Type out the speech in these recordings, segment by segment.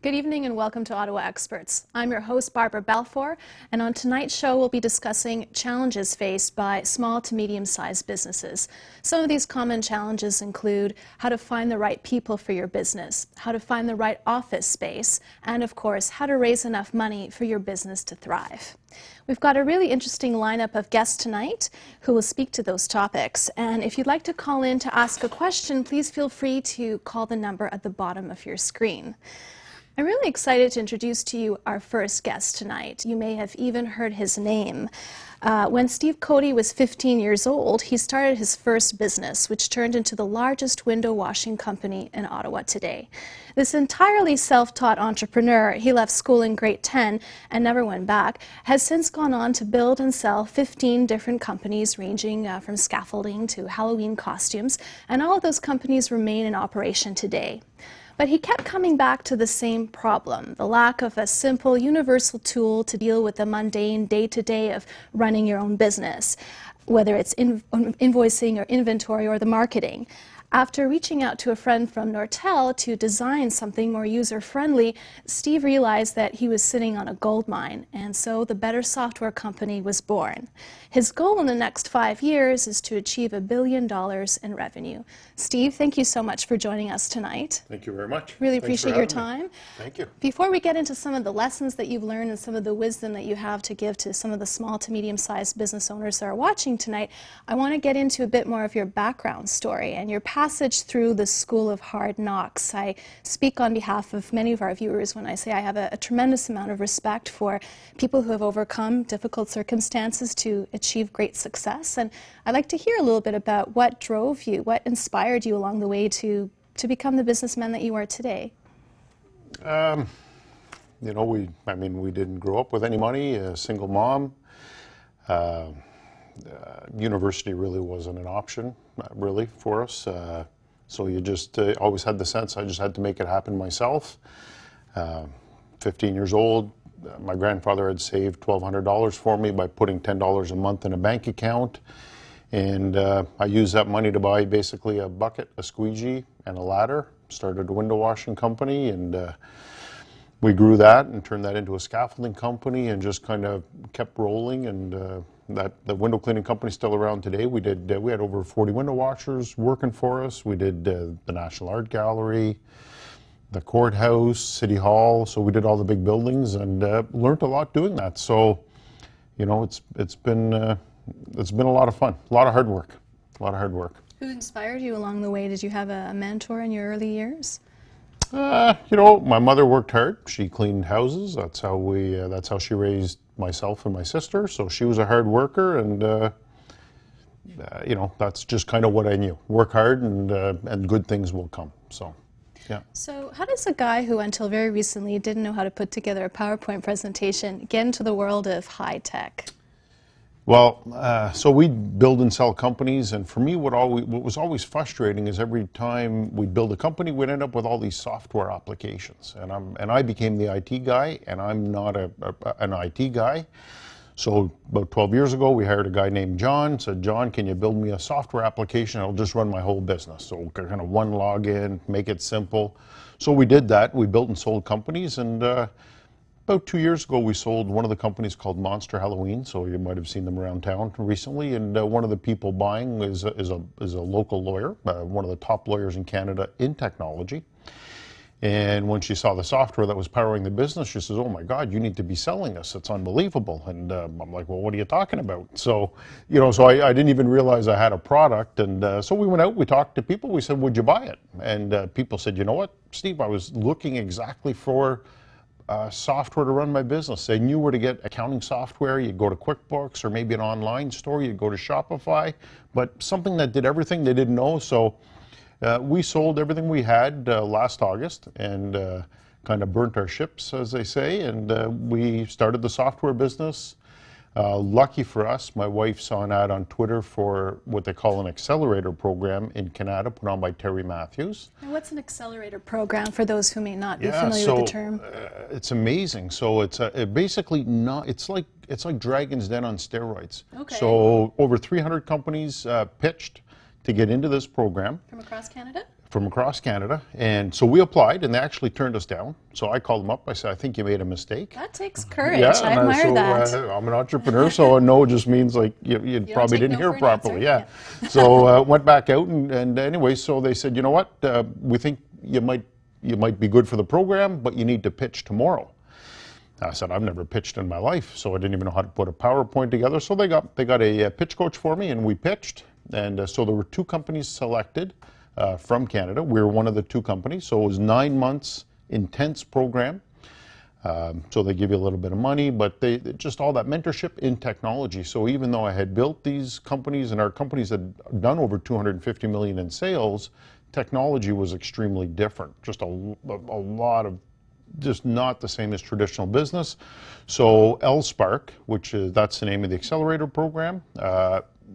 Good evening and welcome to Ottawa Experts. I'm your host, Barbara Balfour, and on tonight's show we'll be discussing challenges faced by small to medium-sized businesses. Some of these common challenges include how to find the right people for your business, how to find the right office space, and of course, how to raise enough money for your business to thrive. We've got a really interesting lineup of guests tonight who will speak to those topics. And if you'd like to call in to ask a question, please feel free to call the number at the bottom of your screen. I'm really excited to introduce to you our first guest tonight. You may have even heard his name. When Steve Cody was 15 years old, he started his first business, which turned into the largest window washing company in Ottawa today. This entirely self-taught entrepreneur, he left school in grade 10 and never went back, has since gone on to build and sell 15 different companies ranging from scaffolding to Halloween costumes, and all of those companies remain in operation today. But he kept coming back to the same problem, the lack of a simple, universal tool to deal with the mundane day-to-day of running your own business, whether it's invoicing or inventory or the marketing. After reaching out to a friend from Nortel to design something more user-friendly, Steve realized that he was sitting on a gold mine, and so the Better Software Company was born. His goal in the next 5 years is to achieve $1 billion in revenue. Steve, thank you so much for joining us tonight. Thank you very much. Really appreciate your time. Thank you. Before we get into some of the lessons that you've learned and some of the wisdom that you have to give to some of the small to medium-sized business owners that are watching tonight, I want to get into a bit more of your background story and your passage through the School of Hard Knocks. I speak on behalf of many of our viewers when I say I have a tremendous amount of respect for people who have overcome difficult circumstances to achieve great success. And I'd like to hear a little bit about what drove you, what inspired you along the way to become the businessman that you are today. You know, we didn't grow up with any money, a single mom. University really wasn't an option, really, for us. So you just always had the sense I just had to make it happen myself. 15 years old, my grandfather had saved $1,200 for me by putting $10 a month in a bank account. And I used that money to buy basically a bucket, a squeegee, and a ladder. Started a window washing company, and we grew that and turned that into a scaffolding company and just kind of kept rolling. And the window cleaning company is still around today. We had over 40 window washers working for us. We did the National Art Gallery, the courthouse, City Hall. So we did all the big buildings and learned a lot doing that. So, you know, it's been a lot of fun, a lot of hard work, Who inspired you along the way? Did you have a mentor in your early years? You know, my mother worked hard. She cleaned houses. That's how she raised myself and my sister. So she was a hard worker, and you know, that's just kind of what I knew. Work hard, and good things will come. So, yeah. So how does a guy who until very recently didn't know how to put together a PowerPoint presentation get into the world of high tech? Well, so we build and sell companies, and for me, what was always frustrating is every time we build a company, we'd end up with all these software applications, and I became the IT guy, and I'm not an IT guy. So about 12 years ago, we hired a guy named John. Said, John, can you build me a software application? I'll just run my whole business. So kind of one login, make it simple. So we did that. We built and sold companies, and about 2 years ago, we sold one of the companies called Monster Halloween, so you might have seen them around town recently. And one of the people buying is a local lawyer, one of the top lawyers in Canada in technology. And when she saw the software that was powering the business, she says, "Oh my God, you need to be selling this. It's unbelievable." And I'm like, "Well, what are you talking about?" So, you know, I didn't even realize I had a product. And so we went out, we talked to people, we said, "Would you buy it?" And people said, "You know what, Steve, I was looking exactly for software to run my business." They knew where to get accounting software. You'd go to QuickBooks, or maybe an online store. You'd go to Shopify, but something that did everything they didn't know. So we sold everything we had last August and kind of burnt our ships, as they say, and we started the software business. Lucky for us, my wife saw an ad on Twitter for what they call an Accelerator program in Canada, put on by Terry Matthews. And what's an Accelerator program for those who may not be familiar with the term? It's amazing. So it's basically not. It's like Dragon's Den on steroids. Okay. So over 300 companies pitched to get into this program. From across Canada? from across Canada. And so we applied, and they actually turned us down. So I called them up. I said, I think you made a mistake. That takes courage. Yeah, I admire that. I'm an entrepreneur, so a no just means like you probably take didn't no hear for an properly. answer. Yeah. So went back out, and anyway, so they said, you know what, we think you might be good for the program, but you need to pitch tomorrow. I said, I've never pitched in my life, so I didn't even know how to put a PowerPoint together. So they got a pitch coach for me, and we pitched. And so there were 2 companies selected from Canada. We were one of the 2 companies. So it was 9 months intense program. So they give you a little bit of money, but they just all that mentorship in technology. So even though I had built these companies, and our companies had done over 250 million in sales, technology was extremely different. Just a lot of just not the same as traditional business. So LSpark, that's the name of the Accelerator program,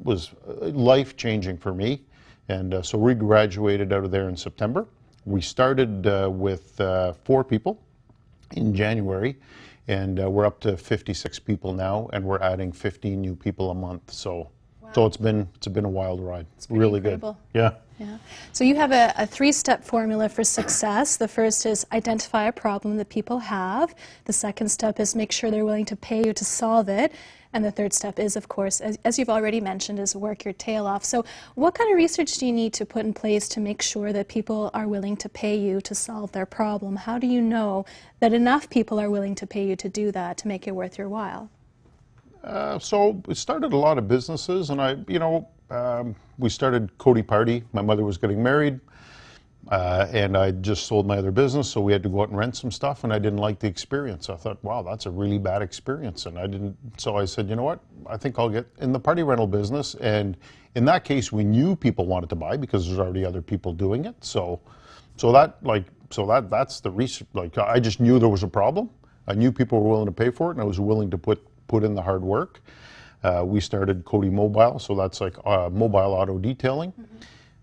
was life-changing for me. And so we graduated out of there in September. We started with 4 people in January, and we're up to 56 people now, and we're adding 15 new people a month. So, wow. So it's been a wild ride. It's really incredible. Good. Yeah. Yeah. So you have a 3-step formula for success. The first is identify a problem that people have. The second step is make sure they're willing to pay you to solve it. And the third step is, of course, as you've already mentioned, is work your tail off. So what kind of research do you need to put in place to make sure that people are willing to pay you to solve their problem? How do you know that enough people are willing to pay you to do that, to make it worth your while? So we started a lot of businesses, and we started Cody Party. My mother was getting married, and I just sold my other business, so we had to go out and rent some stuff, and I didn't like the experience. I thought, wow, that's a really bad experience, and so I said, you know what, I think I'll get in the party rental business. And in that case, we knew people wanted to buy because there's already other people doing it. So that's the research. Like, I just knew there was a problem. I knew people were willing to pay for it, and I was willing to put in the hard work. We started Cody Mobile, so that's like mobile auto detailing. Mm-hmm.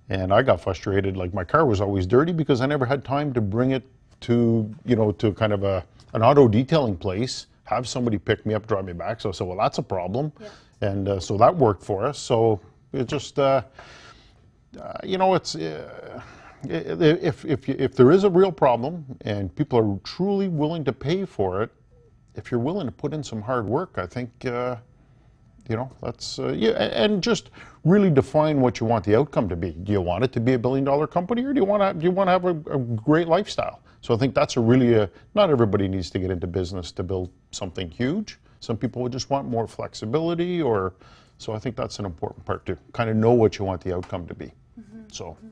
And I got frustrated, like my car was always dirty because I never had time to bring it to kind of an auto detailing place, have somebody pick me up, drive me back. So I said, well, that's a problem. Yeah. And so that worked for us. So it just, it's, if there is a real problem and people are truly willing to pay for it, if you're willing to put in some hard work, I think, that's, and just really define what you want the outcome to be. Do you want it to be $1 billion company, or do you want to have a great lifestyle? So I think that's not everybody needs to get into business to build something huge. Some people would just want more flexibility, so I think that's an important part to kind of know what you want the outcome to be. Mm-hmm. So. Mm-hmm.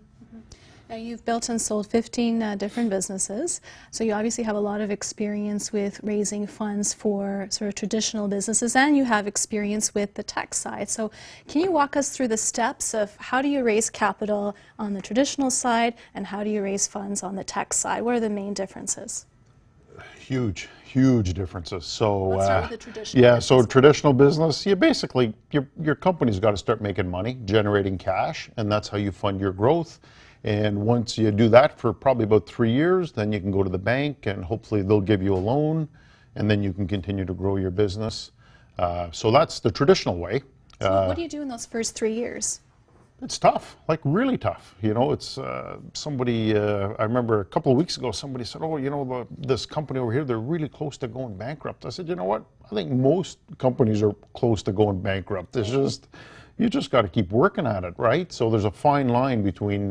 Now, you've built and sold 15 different businesses, so you obviously have a lot of experience with raising funds for sort of traditional businesses, and you have experience with the tech side. So can you walk us through the steps of how do you raise capital on the traditional side, and how do you raise funds on the tech side? What are the main differences? Huge differences. So let's start with the traditional business. So traditional business, basically your company's got to start making money, generating cash, and that's how you fund your growth. And once you do that for probably about 3 years, then you can go to the bank and hopefully they'll give you a loan, and then you can continue to grow your business. So that's the traditional way. So what do you do in those first 3 years? It's tough, like really tough. It's somebody, I remember a couple of weeks ago, somebody said, oh, this company over here, they're really close to going bankrupt. I said, you know what? I think most companies are close to going bankrupt. You just got to keep working at it, right? So there's a fine line between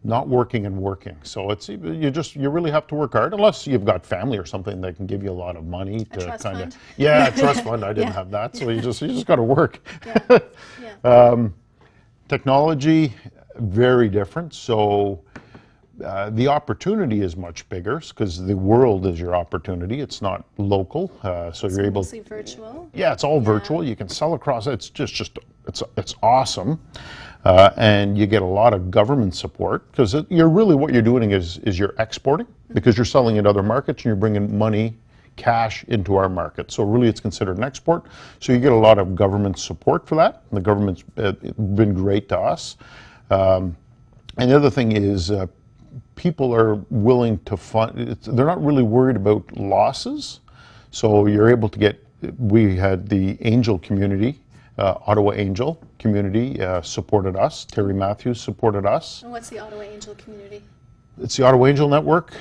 not working and working. So you really have to work hard, unless you've got family or something that can give you a lot of money to trust fund. A trust fund. I didn't have that, so you just got to work. Yeah. Yeah. Technology, very different. So the opportunity is much bigger because the world is your opportunity. It's not local, so you're able. Mostly virtual. Yeah, it's all virtual. You can sell across. It's it's awesome, and you get a lot of government support because what you're doing is you're exporting because you're selling in other markets and you're bringing money, cash into our market. So really it's considered an export. So you get a lot of government support for that. The government's been great to us. And the other thing is people are willing to fund, they're not really worried about losses. So you're able to we had the angel community Ottawa Angel community supported us. Terry Matthews supported us. And what's the Ottawa Angel community? It's the Ottawa Angel Network,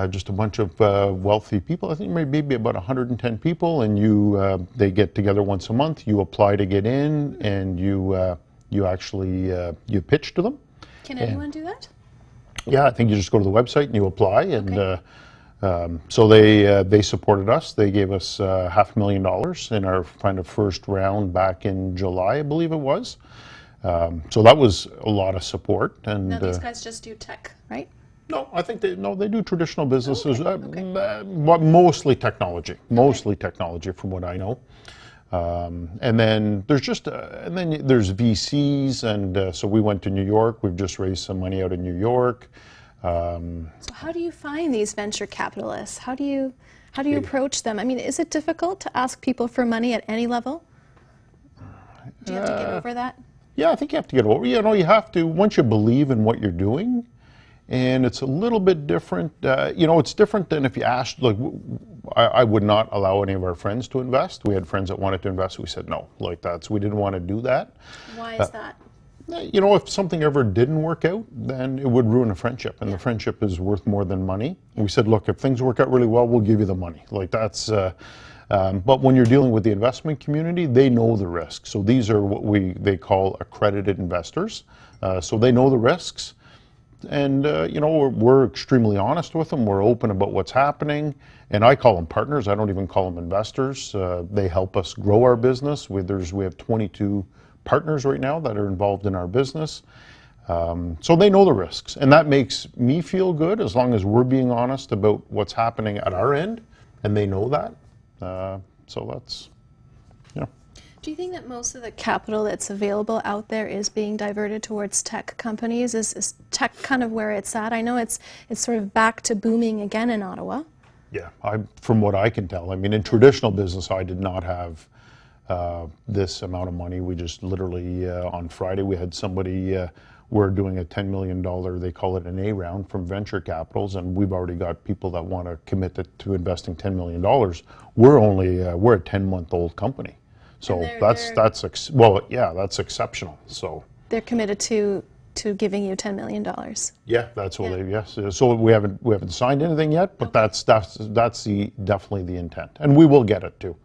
just a bunch of wealthy people. I think maybe about 110 people, and they get together once a month. You apply to get in, and you actually you pitch to them. Can anyone do that? Yeah, I think you just go to the website and you apply, and Okay. so they supported us. They gave us $500,000 in our kind of first round back in July, I believe it was. So that was a lot of support. And Now these guys just do tech, right? no, I think they do traditional businesses, Okay. but mostly technology. Mostly technology, from what I know. And then there's VCs, and so we went to New York. We've just raised some money out in New York. So how do you find these venture capitalists? How do you approach them? I mean, is it difficult to ask people for money at any level? Do you have to get over that? Yeah, I think you have to get over. You know, you have to, once you believe in what you're doing, and it's a little bit different. You know, it's different than if you asked, like, I would not allow any of our friends to invest. We had friends that wanted to invest. We said no, like we didn't want to do that. Why is that? You know, if something ever didn't work out, then it would ruin a friendship, and the friendship is worth more than money. We said, look, if things work out really well, we'll give you the money. Like that's, but when you're dealing with the investment community, they know the risks. So these are what they call accredited investors. So they know the risks. And, you know, we're extremely honest with them. We're open about what's happening. And I call them partners. I don't even call them investors. They help us grow our business. We have 22 partners right now that are involved in our business. So they know the risks. And that makes me feel good as long as we're being honest about what's happening at our end. And they know that. So that's, you know. Do you think that most of the capital that's available out there is being diverted towards tech companies? Is tech kind of where it's at? I know it's sort of back to booming again in Ottawa. Yeah, from what I can tell. I mean, in traditional business, I did not have this amount of money. We just literally, on Friday, we had somebody, we're doing a $10 million, they call it an A round from venture capitals, and we've already got people that want to commit to investing $10 million. We're a 10-month-old company. So that's exceptional. So they're committed to giving you $10 million. Yeah, that's what yes. So we haven't signed anything yet, but that's definitely the intent, and we will get it too.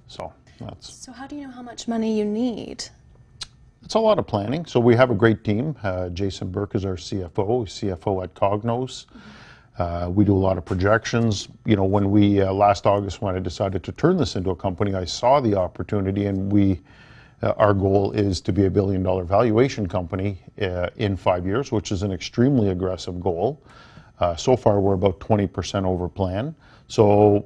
So that's. So how do you know how much money you need? It's a lot of planning. So we have a great team. Jason Burke is our CFO at Cognos. We do a lot of projections. You know, when we last August, when I decided to turn this into a company, I saw the opportunity, and our goal is to be $1 billion valuation company in 5 years, which is an extremely aggressive goal. So far, we're about 20% over plan. So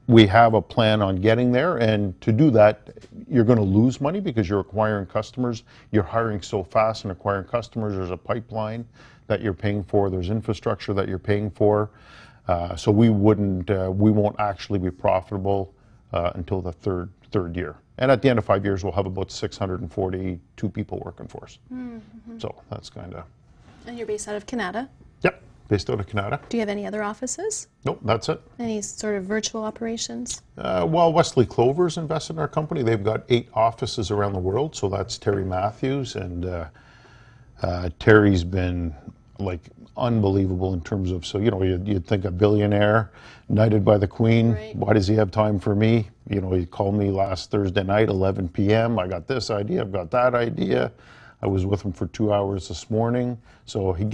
we have a plan on getting there, and to do that, you're going to lose money because you're acquiring customers. You're hiring so fast and acquiring customers. There's a pipeline that you're paying for. There's infrastructure that you're paying for. So we won't actually be profitable until the third year. And at the end of 5 years, we'll have about 642 people working for us. Mm-hmm. So that's kind of. And you're based out of Canada? Yep, based out of Canada. Do you have any other offices? Nope, that's it. Any sort of virtual operations? Well, Wesley Clover's invested in our company. They've got 8 offices around the world. So that's Terry Matthews, and Terry's been like unbelievable in terms of, so, you know, you'd think a billionaire, knighted by the Queen. Right. Why does he have time for me? You know, he called me last Thursday night, 11 p.m. I got this idea, I've got that idea. I was with him for 2 hours this morning. So he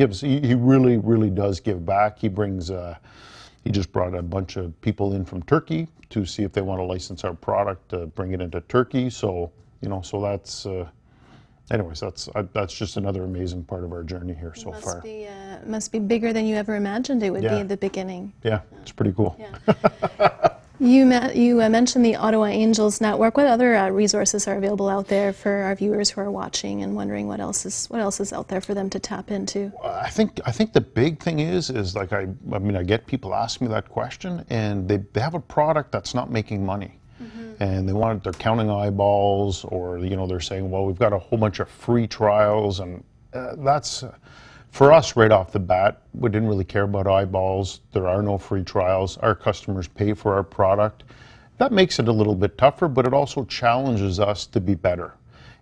really, really does give back. He just brought a bunch of people in from Turkey to see if they want to license our product, to bring it into Turkey. So, you know, so that's, anyways, that's just another amazing part of our journey here so far. It must be bigger than you ever imagined it would be at the beginning. Yeah, it's pretty cool. Yeah. You mentioned the Ottawa Angels Network. What other resources are available out there for our viewers who are watching and wondering what else is out there for them to tap into? I think the big thing is like I get people ask me that question, and they have a product that's not making money. Mm-hmm. And they're counting eyeballs, or, you know, they're saying, well, we've got a whole bunch of free trials, and that's, for us right off the bat, we didn't really care about eyeballs. There are no free trials. Our customers pay for our product. That makes it a little bit tougher, but it also challenges us to be better.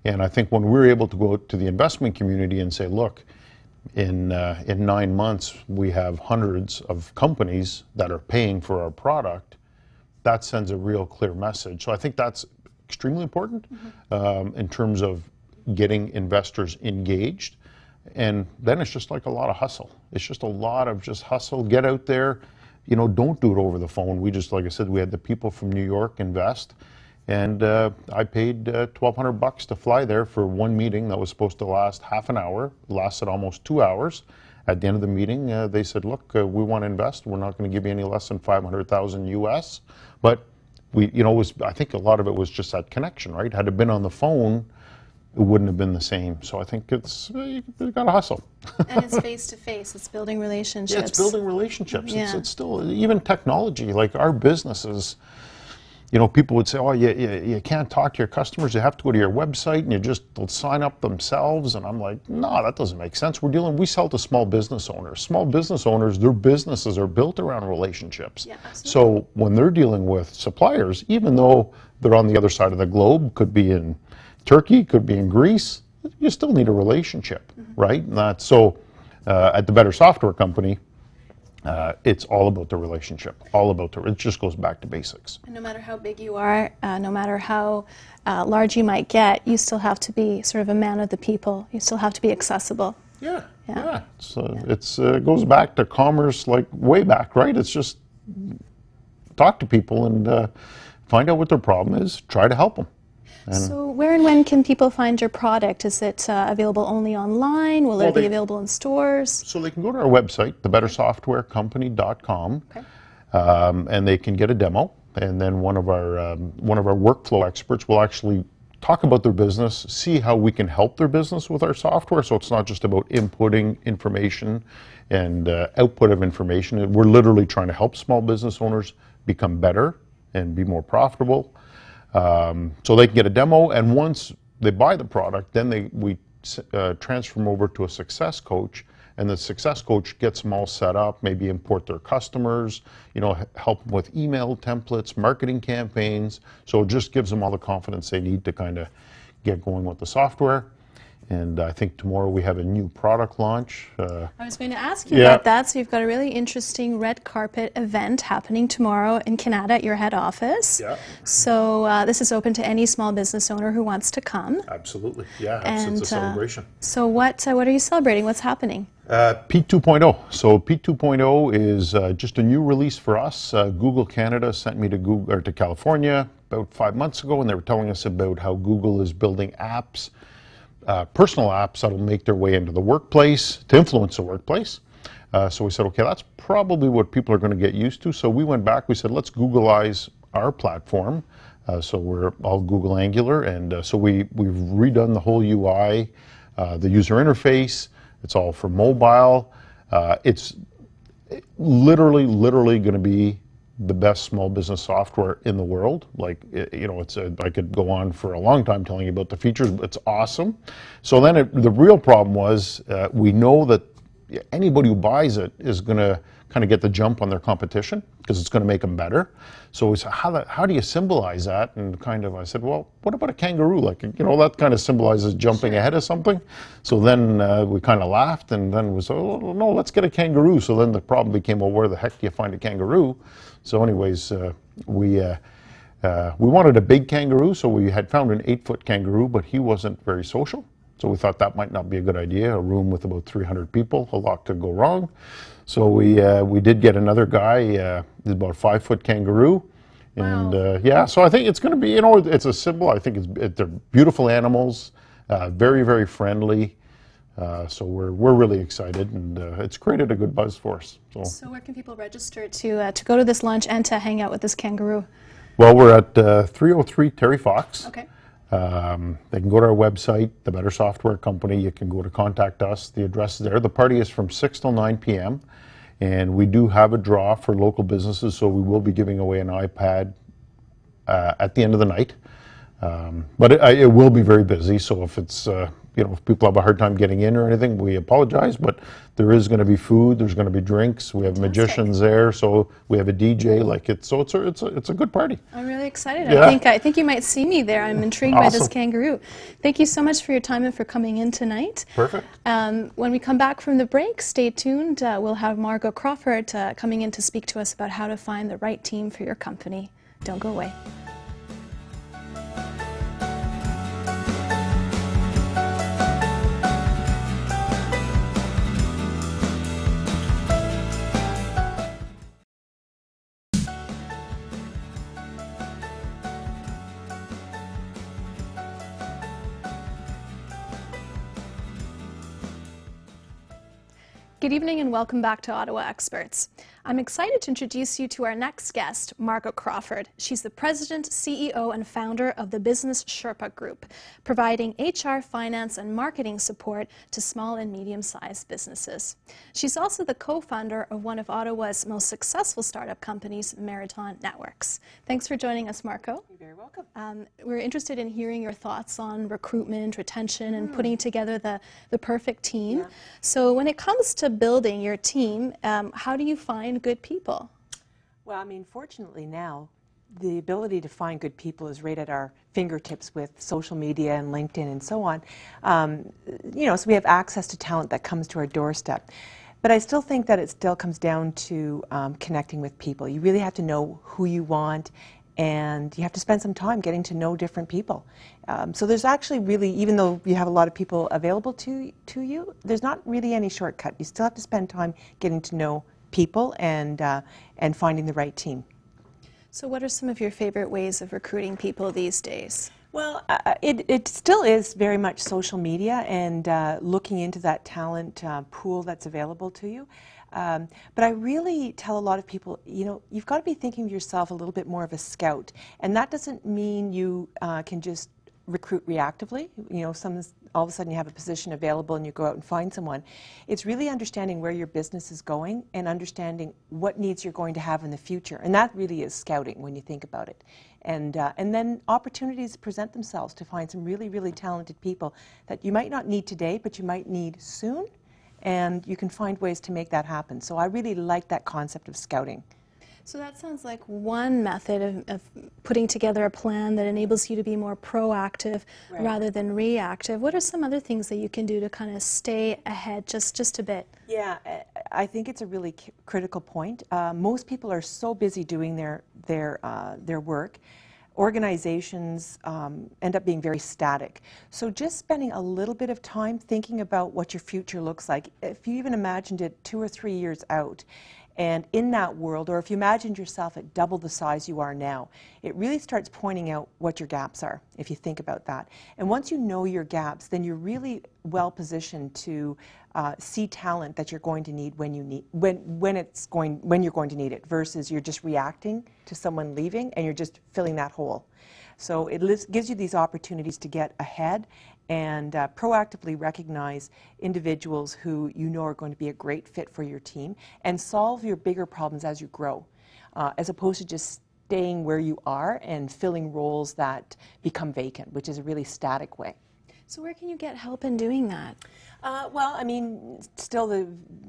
And I think when we're able to go to the investment community and say, look, in 9 months, we have hundreds of companies that are paying for our product, that sends a real clear message. So I think that's extremely important in terms of getting investors engaged. And then it's just like a lot of hustle. It's just a lot of just hustle. Get out there, don't do it over the phone. We just, like I said, we had the people from New York invest. And I paid $1,200 to fly there for one meeting that was supposed to last half an hour. It lasted almost 2 hours. At the end of the meeting, they said, look, we want to invest. We're not going to give you any less than $500,000 US. But I think a lot of it was just that connection, right? Had it been on the phone, it wouldn't have been the same. So I think you got to hustle. And it's face-to-face. It's building relationships. Yeah, it's building relationships. Yeah. It's still, even technology, like our businesses, people would say, oh, you can't talk to your customers. You have to go to your website and they'll sign up themselves. And I'm like, no, that doesn't make sense. We sell to small business owners. Small business owners, their businesses are built around relationships. Yeah, absolutely. So when they're dealing with suppliers, even though they're on the other side of the globe, could be in Turkey, could be in Greece, you still need a relationship, right? And that's so at the Better Software Company, it's all about the relationship, it just goes back to basics. And no matter how big you are, no matter how large you might get, you still have to be sort of a man of the people. You still have to be accessible. Yeah. So it goes back to commerce, like way back, right? It's just talk to people and find out what their problem is, try to help them. So where and when can people find your product? Is it available only online? Will it be available in stores? So they can go to our website, thebettersoftwarecompany.com, and they can get a demo. And then one of our workflow experts will actually talk about their business, see how we can help their business with our software. So it's not just about inputting information and output of information. We're literally trying to help small business owners become better and be more profitable. So they can get a demo, and once they buy the product, then we transfer them over to a success coach, and the success coach gets them all set up, maybe import their customers, help them with email templates, marketing campaigns. So it just gives them all the confidence they need to kind of get going with the software. And I think tomorrow we have a new product launch. I was going to ask you about that. So you've got a really interesting red carpet event happening tomorrow in Canada at your head office. Yeah. So this is open to any small business owner who wants to come. Absolutely. Yeah, it's a celebration. So what are you celebrating? What's happening? Peak 2.0. So Peak 2.0 is just a new release for us. Google Canada sent me to California about 5 months ago, and they were telling us about how Google is building apps, personal apps that'll make their way into the workplace to influence the workplace. So we said, okay, that's probably what people are going to get used to. So we went back, we said, let's Googleize our platform. So we're all Google Angular, and so we've redone the whole UI, the user interface. It's all for mobile. It's literally going to be the best small business software in the world. Like, I could go on for a long time telling you about the features, but it's awesome. So then the real problem was, we know that anybody who buys it is going to kind of get the jump on their competition because it's going to make them better. So we said, how do you symbolize that? And I said, well, what about a kangaroo? Like, that kind of symbolizes jumping ahead of something. So then we kind of laughed, and then we said, oh, no, let's get a kangaroo. So then the problem became, well, where the heck do you find a kangaroo? So anyways, we wanted a big kangaroo, so we had found an 8-foot kangaroo, but he wasn't very social. So we thought that might not be a good idea. A room with about 300 people, a lot could go wrong. So we did get another guy, about a 5-foot kangaroo. And wow. So I think it's going to be, it's a symbol. I think they're beautiful animals, very, very friendly. So we're really excited, and it's created a good buzz for us. So where can people register to go to this lunch and to hang out with this kangaroo? Well, we're at 303 Terry Fox. Okay. They can go to our website, the Better Software Company. You can go to contact us. The address is there. The party is from 6 till 9 p.m. And we do have a draw for local businesses, so we will be giving away an iPad at the end of the night. But it will be very busy, so if it's you know, if people have a hard time getting in or anything, we apologize, but there is going to be food, there's going to be drinks, we have magicians there, so we have a DJ, like it's a good party. I'm really excited. Yeah. I think you might see me there. I'm intrigued by this Awesome. kangaroo. Thank you so much for your time and for coming in tonight. Perfect. When we come back from the break, stay tuned. We'll have Margo Crawford coming in to speak to us about how to find the right team for your company. Don't go away. Good evening and welcome back to Ottawa Experts. I'm excited to introduce you to our next guest, Margo Crawford. She's the president, CEO, and founder of the Business Sherpa Group, providing HR, finance, and marketing support to small and medium-sized businesses. She's also the co-founder of one of Ottawa's most successful startup companies, Marathon Networks. Thanks for joining us, Margo. You're very welcome. We're interested in hearing your thoughts on recruitment, retention, and putting together the perfect team. Yeah. So when it comes to building your team, how do you find good people? Well, I mean, fortunately now, the ability to find good people is right at our fingertips with social media and LinkedIn and so on. You know, so we have access to talent that comes to our doorstep. But I still think that it still comes down to connecting with people. You really have to know who you want, and you have to spend some time getting to know different people. So there's actually really, even though you have a lot of people available to you, there's not really any shortcut. You still have to spend time getting to know people and finding the right team. So what are some of your favorite ways of recruiting people these days? Well, it still is very much social media and looking into that talent pool that's available to you. But I really tell a lot of people, you know, you've got to be thinking of yourself a little bit more of a scout. And that doesn't mean you can just recruit reactively. You know, all of a sudden you have a position available and you go out and find someone. It's really understanding where your business is going and understanding what needs you're going to have in the future. And that really is scouting when you think about it. And then opportunities present themselves to find some really, really talented people that you might not need today, but you might need soon. And you can find ways to make that happen. So I really like that concept of scouting. So that sounds like one method of putting together a plan that enables you to be more proactive rather than reactive. What are some other things that you can do to kind of stay ahead just a bit? Yeah, I think it's a really critical point. Most people are so busy doing their work. Organizations end up being very static. So just spending a little bit of time thinking about what your future looks like, if you even imagined it 2 or 3 years out, and in that world, or if you imagined yourself at double the size you are now, it really starts pointing out what your gaps are, if you think about that. And once you know your gaps, then you're really well positioned to see talent that you're going to need when you're going to need it, versus you're just reacting to someone leaving and you're just filling that hole. So it gives you these opportunities to get ahead and proactively recognize individuals who you know are going to be a great fit for your team and solve your bigger problems as you grow, as opposed to just staying where you are and filling roles that become vacant, which is a really static way. So where can you get help in doing that? Well, I mean, still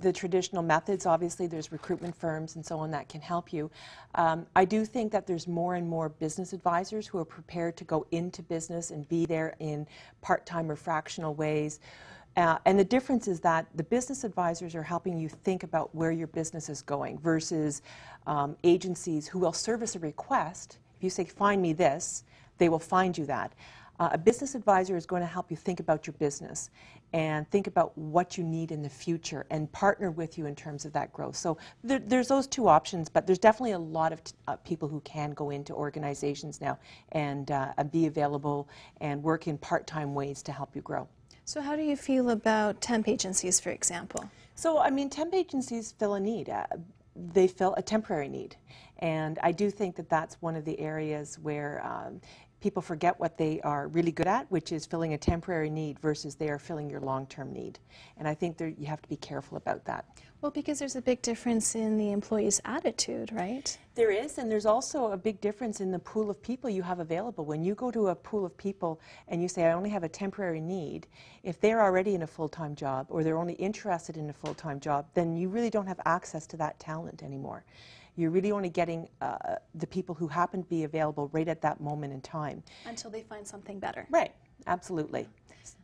the traditional methods. Obviously, there's recruitment firms and so on that can help you. I do think that there's more and more business advisors who are prepared to go into business and be there in part-time or fractional ways. And the difference is that the business advisors are helping you think about where your business is going versus agencies who will service a request. If you say, find me this, they will find you that. A business advisor is going to help you think about your business and think about what you need in the future and partner with you in terms of that growth. So there's those two options, but there's definitely a lot of people who can go into organizations now and be available and work in part-time ways to help you grow. So how do you feel about temp agencies, for example? So, I mean, temp agencies fill a need. They fill a temporary need. And I do think that that's one of the areas where people forget what they are really good at, which is filling a temporary need versus they are filling your long-term need. And I think you have to be careful about that. Well, because there's a big difference in the employee's attitude, right? There is, and there's also a big difference in the pool of people you have available. When you go to a pool of people and you say, I only have a temporary need, if they're already in a full-time job or they're only interested in a full-time job, then you really don't have access to that talent anymore. You're really only getting the people who happen to be available right at that moment in time. Until they find something better. Right, absolutely.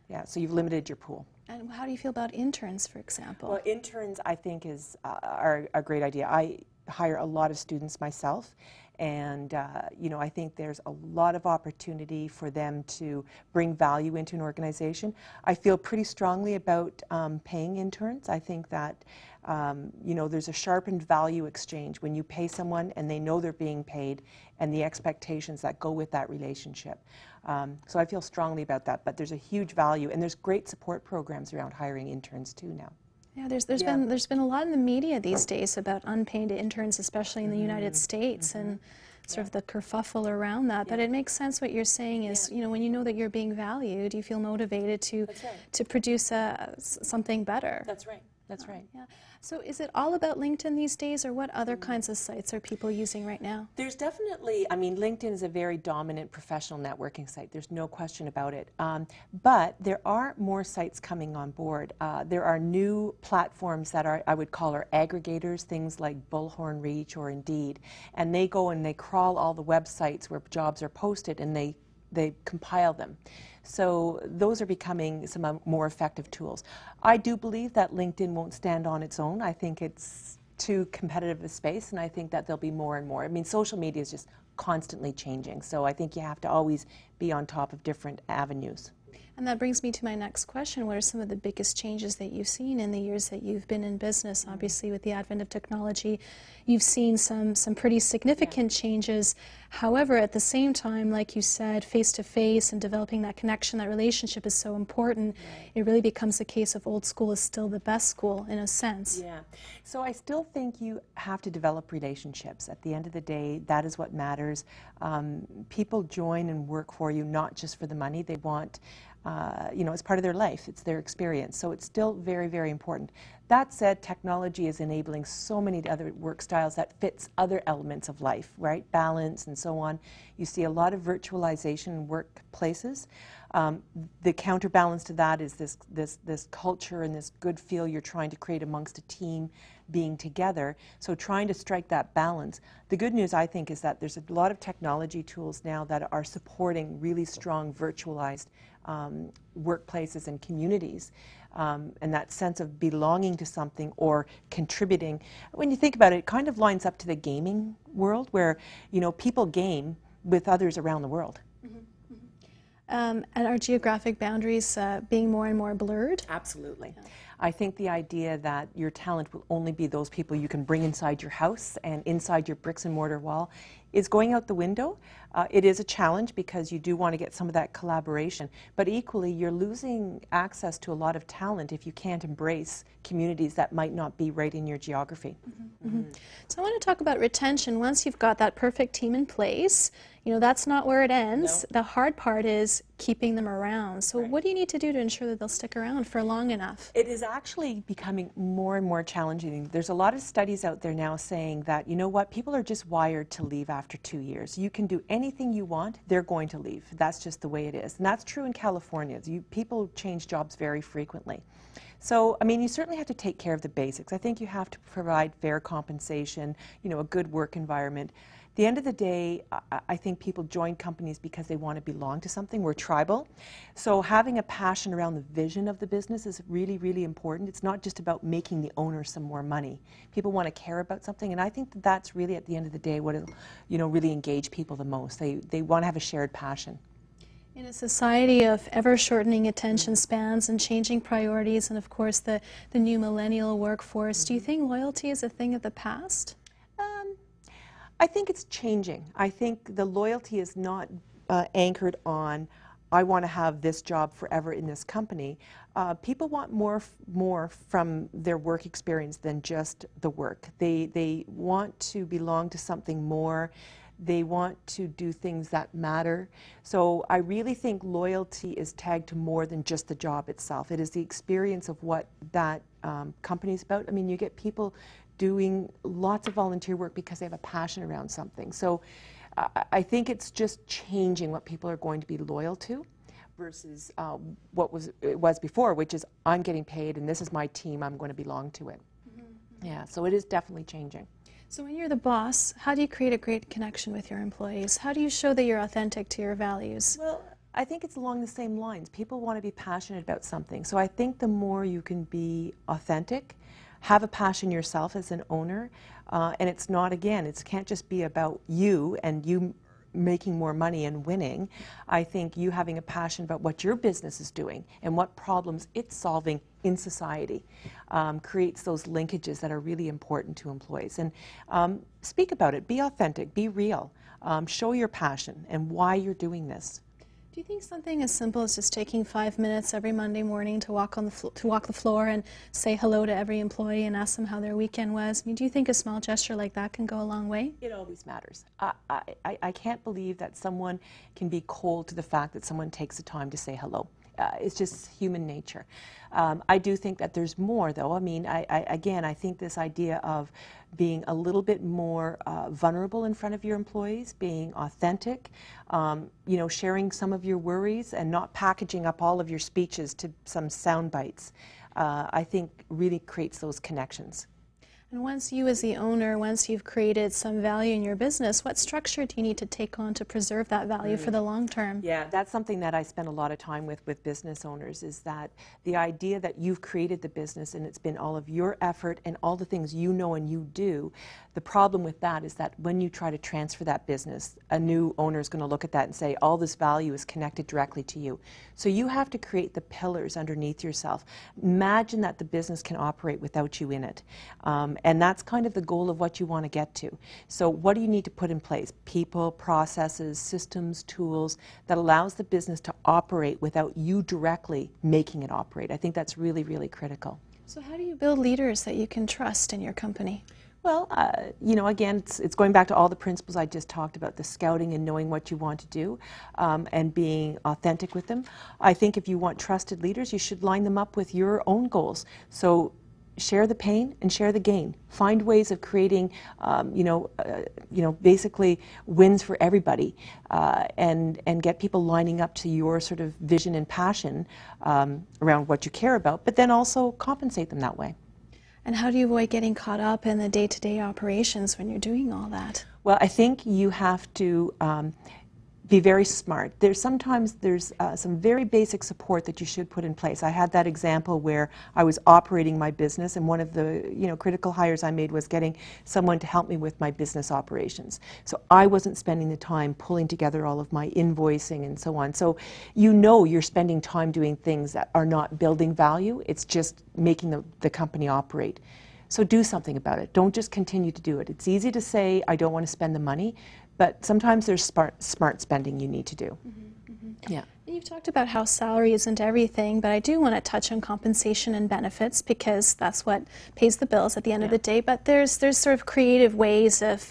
Yeah, so you've limited your pool. And how do you feel about interns, for example? Well, interns, I think, are a great idea. I hire a lot of students myself, and you know, I think there's a lot of opportunity for them to bring value into an organization. I feel pretty strongly about paying interns. I think that you know, there's a sharpened value exchange when you pay someone and they know they're being paid, and the expectations that go with that relationship. So I feel strongly about that, but there's a huge value, and there's great support programs around hiring interns too now. Yeah, there's been a lot in the media these days about unpaid interns, especially in the United States, and sort of the kerfuffle around that. But it makes sense what you're saying is, you know, when you know that you're being valued, you feel motivated to produce something better. That's right. That's right. Yeah. So is it all about LinkedIn these days, or what other kinds of sites are people using right now? There's definitely, I mean, LinkedIn is a very dominant professional networking site. There's no question about it. But there are more sites coming on board. There are new platforms that I would call are aggregators, things like Bullhorn Reach or Indeed. And they go and they crawl all the websites where jobs are posted, and they compile them. So those are becoming some more effective tools. I do believe that LinkedIn won't stand on its own. I think it's too competitive a space, and I think that there'll be more and more. I mean, social media is just constantly changing, so I think you have to always be on top of different avenues. And that brings me to my next question. What are some of the biggest changes that you've seen in the years that you've been in business? Obviously, with the advent of technology, you've seen some pretty significant changes. However, at the same time, like you said, face-to-face and developing that connection, that relationship is so important. It really becomes a case of old school is still the best school, in a sense. Yeah. So I still think you have to develop relationships. At the end of the day, that is what matters. People join and work for you not just for the money. They want you know, it's part of their life, it's their experience. So it's still very, very important. That said, technology is enabling so many other work styles that fits other elements of life, right? Balance and so on. You see a lot of virtualization in workplaces. The counterbalance to that is this culture and this good feel you're trying to create amongst a team being together. So trying to strike that balance. The good news, I think, is that there's a lot of technology tools now that are supporting really strong virtualized workplaces and communities, and that sense of belonging to something or contributing. When you think about it, it kind of lines up to the gaming world where, you know, people game with others around the world. And are geographic boundaries being more and more blurred? Absolutely. Yeah. I think the idea that your talent will only be those people you can bring inside your house and inside your bricks and mortar wall is going out the window. It is a challenge because you do want to get some of that collaboration, but equally you're losing access to a lot of talent if you can't embrace communities that might not be right in your geography. So I want to talk about retention. Once you've got that perfect team in place, you know, that's not where it ends. No. The hard part is keeping them around. So what do you need to do to ensure that they'll stick around for long enough? It is actually becoming more and more challenging. There's a lot of studies out there now saying that, you know what, people are just wired to leave after 2 years. You can do anything you want, they're going to leave. That's just the way it is. And that's true in California. People change jobs very frequently. So, I mean, you certainly have to take care of the basics. I think you have to provide fair compensation, you know, a good work environment. At the end of the day, I think people join companies because they want to belong to something. We're tribal. So having a passion around the vision of the business is really, really important. It's not just about making the owner some more money. People want to care about something, and I think that that's really, at the end of the day, what will, you know, really engage people the most. They want to have a shared passion. In a society of ever-shortening attention spans and changing priorities, and of course the new millennial workforce, do you think loyalty is a thing of the past? I think it's changing. I think the loyalty is not anchored on, I want to have this job forever in this company. People want more from their work experience than just the work. They want to belong to something more. They want to do things that matter. So I really think loyalty is tagged to more than just the job itself. It is the experience of what that company is about. I mean, you get people doing lots of volunteer work because they have a passion around something. So I think it's just changing what people are going to be loyal to versus what it was before, which is I'm getting paid and this is my team, I'm going to belong to it. Mm-hmm. Yeah, so it is definitely changing. So when you're the boss, how do you create a great connection with your employees? How do you show that you're authentic to your values? Well, I think it's along the same lines. People want to be passionate about something. So I think the more you can be authentic, have a passion yourself as an owner, and it's not, again, it can't just be about you and you making more money and winning. I think you having a passion about what your business is doing and what problems it's solving in society creates those linkages that are really important to employees. And speak about it, be authentic, be real, show your passion and why you're doing this. Do you think something as simple as just taking 5 minutes every Monday morning to walk the floor and say hello to every employee and ask them how their weekend was? I mean, do you think a small gesture like that can go a long way? It always matters. I can't believe that someone can be cold to the fact that someone takes the time to say hello. It's just human nature. I do think that there's more, though. I mean, again, I think this idea of being a little bit more vulnerable in front of your employees, being authentic, you know, sharing some of your worries and not packaging up all of your speeches to some sound bites, I think really creates those connections. And once you as the owner, once you've created some value in your business, what structure do you need to take on to preserve that value for the long term? Yeah, that's something that I spend a lot of time with business owners, is that the idea that you've created the business and it's been all of your effort and all the things you know and you do. The problem with that is that when you try to transfer that business, a new owner is going to look at that and say, all this value is connected directly to you. So you have to create the pillars underneath yourself. Imagine that the business can operate without you in it. And that's kind of the goal of what you want to get to. So what do you need to put in place? People, processes, systems, tools that allows the business to operate without you directly making it operate. I think that's really, really critical. So how do you build leaders that you can trust in your company? Well, you know, again, it's going back to all the principles I just talked about, the scouting and knowing what you want to do and being authentic with them. I think if you want trusted leaders, you should line them up with your own goals. So share the pain and share the gain. Find ways of creating, basically wins for everybody, and get people lining up to your sort of vision and passion around what you care about, but then also compensate them that way. And how do you avoid getting caught up in the day-to-day operations when you're doing all that? Well, I think you have to be very smart. Sometimes there's some very basic support that you should put in place. I had that example where I was operating my business, and one of the critical hires I made was getting someone to help me with my business operations. So I wasn't spending the time pulling together all of my invoicing and so on. So you're spending time doing things that are not building value. It's just making the company operate. So do something about it. Don't just continue to do it. It's easy to say, I don't want to spend the money, but sometimes there's smart spending you need to do. Mm-hmm, mm-hmm. Yeah. And you've talked about how salary isn't everything, but I do want to touch on compensation and benefits because that's what pays the bills at the end of the day. But there's sort of creative ways of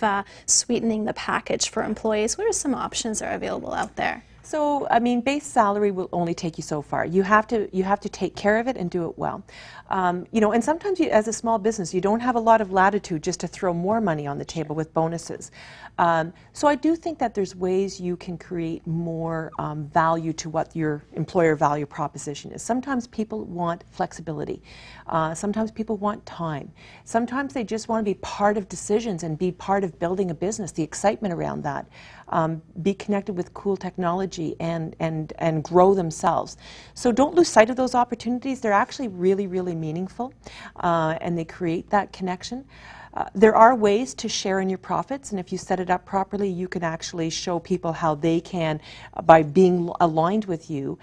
sweetening the package for employees. What are some options that are available out there? So, I mean, base salary will only take you so far. You have to take care of it and do it well. And sometimes as a small business, you don't have a lot of latitude just to throw more money on the table with bonuses. So I do think that there's ways you can create more value to what your employer value proposition is. Sometimes people want flexibility. Sometimes people want time. Sometimes they just want to be part of decisions and be part of building a business, the excitement around that. Be connected with cool technology and grow themselves. So don't lose sight of those opportunities. They're actually really, really meaningful, and they create that connection. There are ways to share in your profits, and if you set it up properly, you can actually show people how they can, by being aligned with you,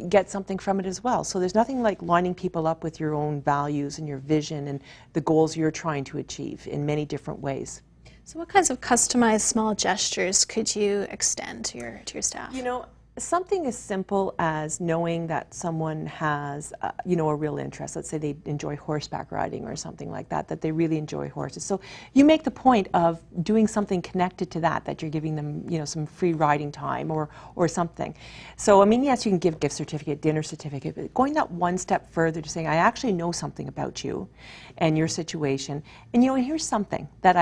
get something from it as well. So there's nothing like lining people up with your own values and your vision and the goals you're trying to achieve in many different ways. So what kinds of customized small gestures could you extend to your staff? Something as simple as knowing that someone has, you know, a real interest. Let's say they enjoy horseback riding or something like that, that they really enjoy horses. So you make the point of doing something connected to that, that you're giving them, you know, some free riding time or something. So, I mean, yes, you can give gift certificate, dinner certificate, but going that one step further to saying, I actually know something about you and your situation. And, you know, here's something that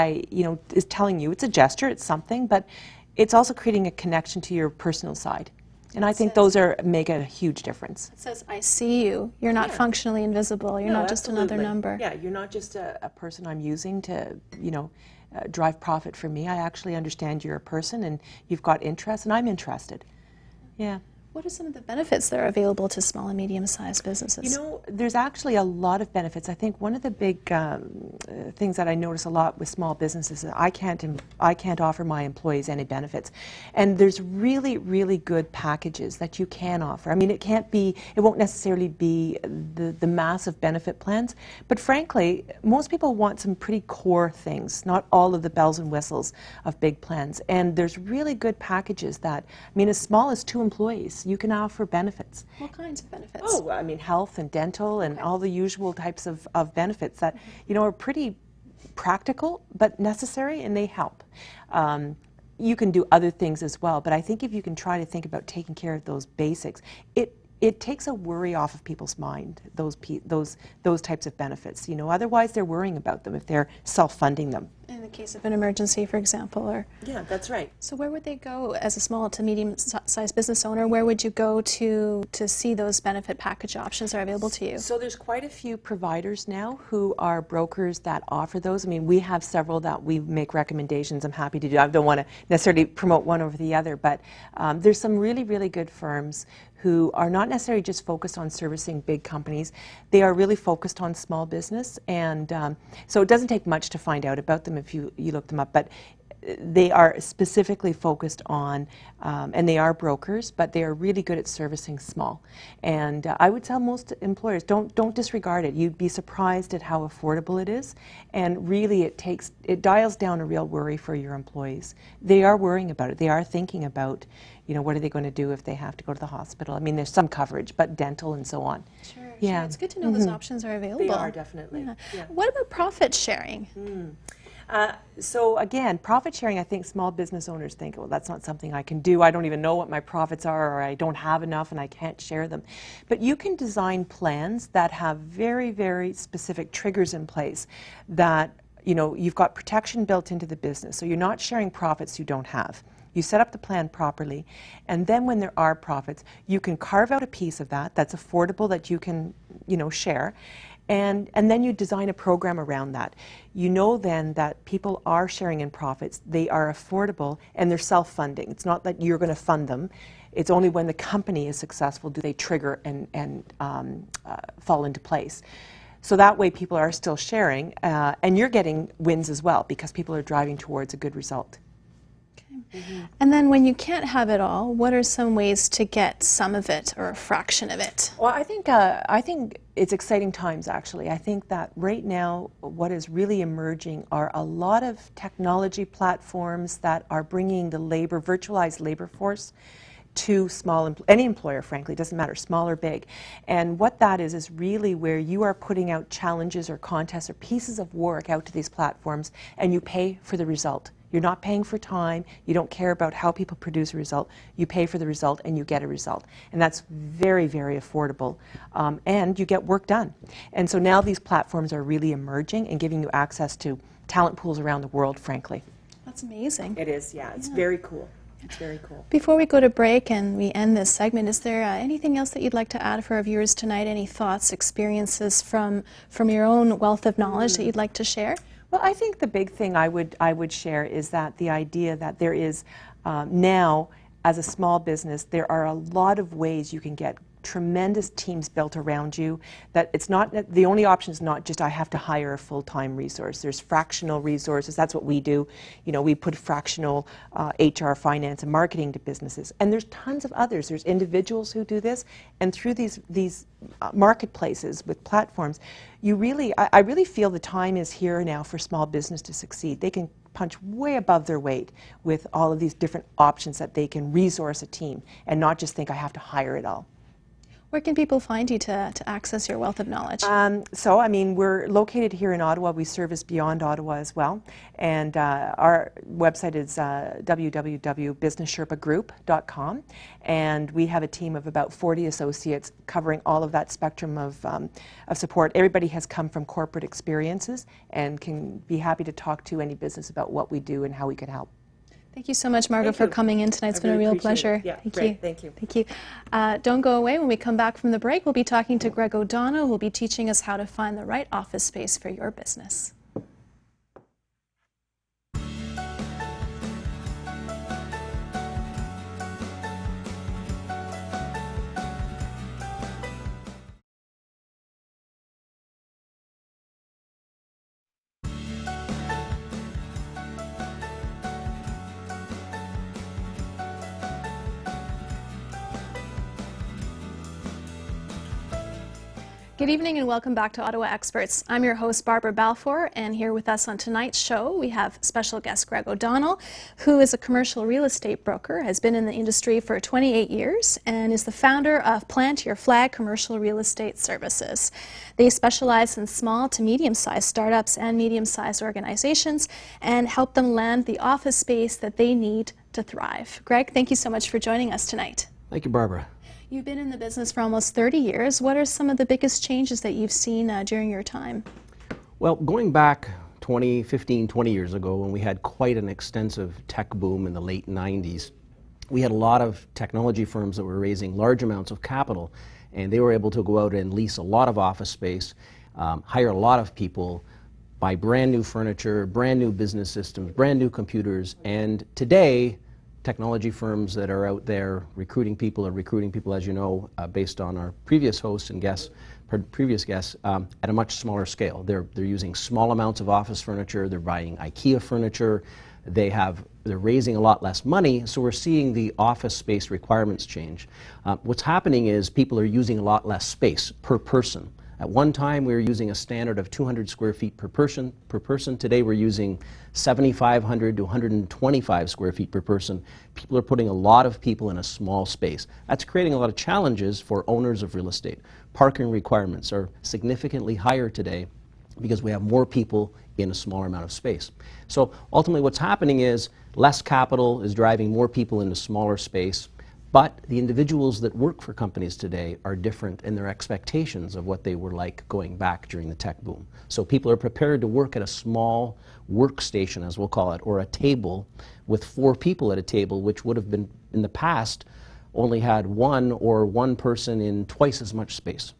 is telling you, it's a gesture, it's something, but it's also creating a connection to your personal side. And I think those make a huge difference. It says, I see you. You're not functionally invisible. You're not just another number. Yeah, you're not just a person I'm using to, you know, drive profit for me. I actually understand you're a person and you've got interests and I'm interested. Yeah. What are some of the benefits that are available to small and medium-sized businesses? You know, there's actually a lot of benefits. I think one of the big things that I notice a lot with small businesses is I can't offer my employees any benefits. And there's really, really good packages that you can offer. I mean, it won't necessarily be the massive benefit plans, but frankly, most people want some pretty core things, not all of the bells and whistles of big plans. And there's really good packages that, I mean, as small as 2 employees, you can offer benefits. What kinds of benefits? Oh, I mean, health and dental and all the usual types of benefits that, you know, are pretty practical but necessary, and they help. You can do other things as well, but I think if you can try to think about taking care of those basics, it takes a worry off of people's mind, those types of benefits. You know, otherwise they're worrying about them if they're self-funding them. In the case of an emergency, for example, or... Yeah, that's right. So where would they go as a small to medium-sized business owner? Where would you go to see those benefit package options that are available to you? So there's quite a few providers now who are brokers that offer those. I mean, we have several that we make recommendations. I'm happy to do. I don't want to necessarily promote one over the other, but there's some really, really good firms who are not necessarily just focused on servicing big companies. They are really focused on small business, and so it doesn't take much to find out about them if you look them up. But they are specifically focused on, and they are brokers, but they are really good at servicing small. And I would tell most employers, don't disregard it. You'd be surprised at how affordable it is, and really it dials down a real worry for your employees. They are worrying about it. They are thinking about, you know, what are they going to do if they have to go to the hospital? I mean, there's some coverage, but dental and so on. Sure, yeah. Sure. It's good to know those options are available. They are, definitely. Yeah. Yeah. What about profit sharing? So again, profit sharing, I think small business owners think, well, that's not something I can do. I don't even know what my profits are, or I don't have enough and I can't share them. But you can design plans that have very, very specific triggers in place that, you know, you've got protection built into the business. So you're not sharing profits you don't have. You set up the plan properly, and then when there are profits, you can carve out a piece of that that's affordable, that you can, you know, share. And then you design a program around that. You know then that people are sharing in profits, they are affordable, and they're self-funding. It's not that you're going to fund them. It's only when the company is successful do they trigger and fall into place. So that way people are still sharing, and you're getting wins as well because people are driving towards a good result. And then when you can't have it all, what are some ways to get some of it or a fraction of it? Well, I think it's exciting times, actually. I think that right now what is really emerging are a lot of technology platforms that are bringing the virtualized labor force to any employer, frankly, doesn't matter, small or big. And what that is really where you are putting out challenges or contests or pieces of work out to these platforms, and you pay for the result. You're not paying for time, you don't care about how people produce a result, you pay for the result and you get a result. And that's very, very affordable, and you get work done. And so now these platforms are really emerging and giving you access to talent pools around the world, frankly. That's amazing. It is, yeah, it's very cool. It's very cool. Before we go to break and we end this segment, is there anything else that you'd like to add for our viewers tonight? Any thoughts, experiences from your own wealth of knowledge that you'd like to share? Well, I think the big thing I would share is that the idea that there is now, as a small business, there are a lot of ways you can get tremendous teams built around you, that it's not, the only option is not just I have to hire a full-time resource. There's fractional resources. That's what we do. You know, we put fractional HR, finance, and marketing to businesses. And there's tons of others. There's individuals who do this, and through these marketplaces with platforms, I really feel the time is here now for small business to succeed. They can punch way above their weight with all of these different options that they can resource a team and not just think I have to hire it all. Where can people find you to access your wealth of knowledge? So, I mean, we're located here in Ottawa. We service beyond Ottawa as well. And our website is www.businesssherpagroup.com. And we have a team of about 40 associates covering all of that spectrum of support. Everybody has come from corporate experiences and can be happy to talk to any business about what we do and how we can help. Thank you so much, Margo, for coming in tonight. It's been a real pleasure. Yeah, Thank great. you. Thank you. Thank you. Don't go away. When we come back from the break, we'll be talking to Greg O'Donnell, who will be teaching us how to find the right office space for your business. Good evening and welcome back to Ottawa Experts. I'm your host, Barbara Balfour, and here with us on tonight's show we have special guest Greg O'Donnell, who is a commercial real estate broker, has been in the industry for 28 years, and is the founder of Plant Your Flag Commercial Real Estate Services. They specialize in small to medium-sized startups and medium-sized organizations and help them land the office space that they need to thrive. Greg, thank you so much for joining us tonight. Thank you, Barbara. You've been in the business for almost 30 years. What are some of the biggest changes that you've seen during your time? Well, going back 20 years ago, when we had quite an extensive tech boom in the late 90s, we had a lot of technology firms that were raising large amounts of capital, and they were able to go out and lease a lot of office space, hire a lot of people, buy brand new furniture, brand new business systems, brand new computers, and today, technology firms that are out there recruiting people, as you know, based on our previous hosts and previous guests, at a much smaller scale. They're using small amounts of office furniture, they're buying IKEA furniture, they're raising a lot less money, so we're seeing the office space requirements change. What's happening is people are using a lot less space per person. At one time, we were using a standard of 200 square feet per person. Today, we're using 7,500 to 125 square feet per person. People are putting a lot of people in a small space. That's creating a lot of challenges for owners of real estate. Parking requirements are significantly higher today because we have more people in a smaller amount of space. So ultimately, what's happening is less capital is driving more people into smaller space. But the individuals that work for companies today are different in their expectations of what they were like going back during the tech boom. So people are prepared to work at a small workstation, as we'll call it, or a table with 4 people at a table, which would have been, in the past, only had one person in twice as much space.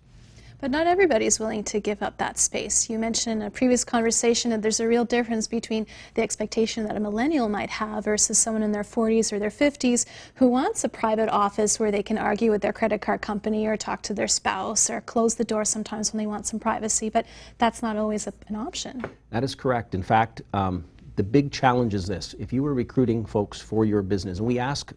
But not everybody's willing to give up that space. You mentioned in a previous conversation that there's a real difference between the expectation that a millennial might have versus someone in their 40s or their 50s who wants a private office where they can argue with their credit card company or talk to their spouse or close the door sometimes when they want some privacy, but that's not always an option. That is correct. In fact, the big challenge is this. If you were recruiting folks for your business, and we ask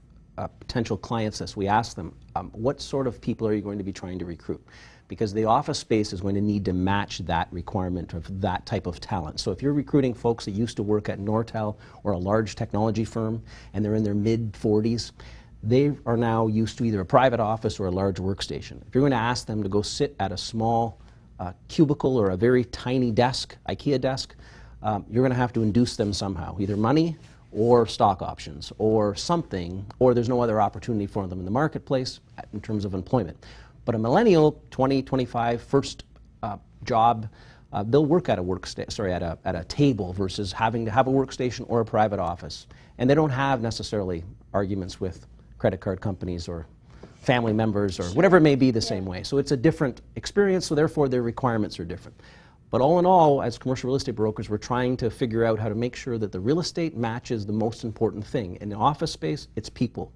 potential clients this, we ask them, what sort of people are you going to be trying to recruit? Because the office space is going to need to match that requirement of that type of talent. So if you're recruiting folks that used to work at Nortel or a large technology firm and they're in their mid-40s, they are now used to either a private office or a large workstation. If you're going to ask them to go sit at a small cubicle or a very tiny desk, IKEA desk, you're going to have to induce them somehow, either money or stock options or something, or there's no other opportunity for them in the marketplace in terms of employment. But a millennial, 20, 25, first job, they'll work at a table versus having to have a workstation or a private office. And they don't have necessarily arguments with credit card companies or family members or whatever it may be the same way. So it's a different experience, so therefore their requirements are different. But all in all, as commercial real estate brokers, we're trying to figure out how to make sure that the real estate matches the most important thing. In the office space, it's people.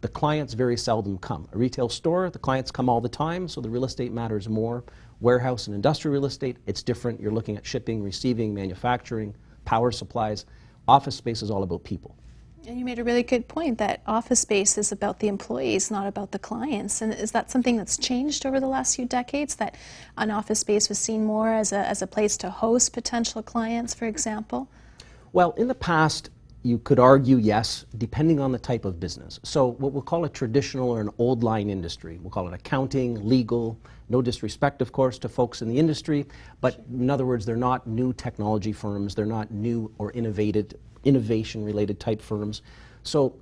The clients very seldom come. A retail store, the clients come all the time, so the real estate matters more. Warehouse and industrial real estate, it's different. You're looking at shipping, receiving, manufacturing, power supplies. Office space is all about people. And you made a really good point that office space is about the employees, not about the clients. And is that something that's changed over the last few decades, that an office space was seen more as a place to host potential clients, for example? Well, in the past, you could argue yes, depending on the type of business. So what we'll call a traditional or an old line industry, we'll call it accounting, legal, no disrespect, of course, to folks in the industry, but in other words, they're not new technology firms, they're not new or innovation-related type firms. So